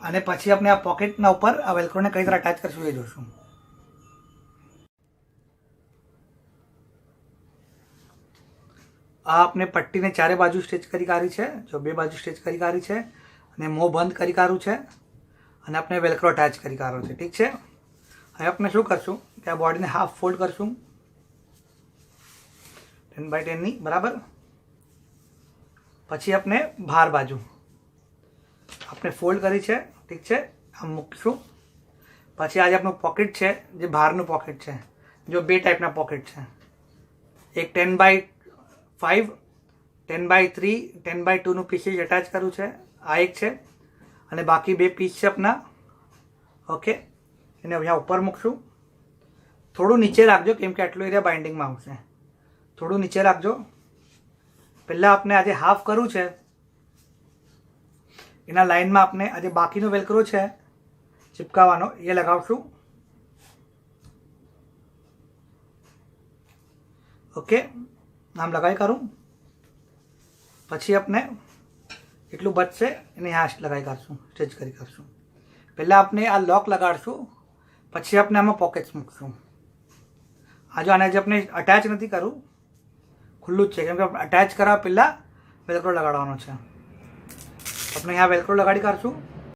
અને પછી આપણે આ પોકેટના ઉપર આ વેલ્ક્રોને કઈ રીતે અટેચ કરશું એ જોશું. આ આપણે પટ્ટીને ચારે બાજુ સ્ટિચ કરી કાઢી છે, જો બે બાજુ સ્ટિચ કરી કાઢી છે અને મોં બંધ કરી કાઢ્યું છે અને આપણે વેલ્ક્રો અટેચ કરી કાઢ્યો છે. ઠીક છે. હવે આપણે શું કરશું કે આ બોડીને હાફ ફોલ્ડ કરશું 10x10ની બરાબર. પછી આપણે બહાર બાજુ આપણે ફોલ્ડ કરી છે. ઠીક છે. આમ મૂકીશું. પછી આજે આપણું પોકેટ છે જે બહારનું પોકેટ છે, જો બે ટાઈપના પોકેટ છે, એક 10x5 10x3 10x2નું પીસીસ અટેચ કરવું છે, આ એક છે, અને બાકી બે પીસ છે આપણા. ઓકે, એને અહીંયા ઉપર મૂકશું. થોડું નીચે રાખજો કેમ કે આટલું એરિયા બાઇન્ડિંગમાં આવશે. થોડું નીચે રાખજો. પહેલાં આપણે આજે હાફ કરવું છે એના લાઇનમાં આપણે આજે બાકીનો વેલ્ક્રો છે ચિપકાવવાનો એ લગાવશું. ઓકે, આમ લગાવી કાઢું. પછી આપણે એટલું બચશે એને આ લગાવી કાઢશું, સ્ટિચ કરી કાઢશું. પહેલાં આપણે આ લોક લગાડશું, પછી આપણે આમાં પોકેટ્સ મૂકશું. આ જો આને જે આપણે અટેચ નથી કરવું, ખુલ્લું જ છે કેમ કે અટેચ કરવા પહેલાં વેલ્ક્રો લગાડવાનો છે. આપણે અહીંયા વેલ્ક્રો લગાડી કાઢશું.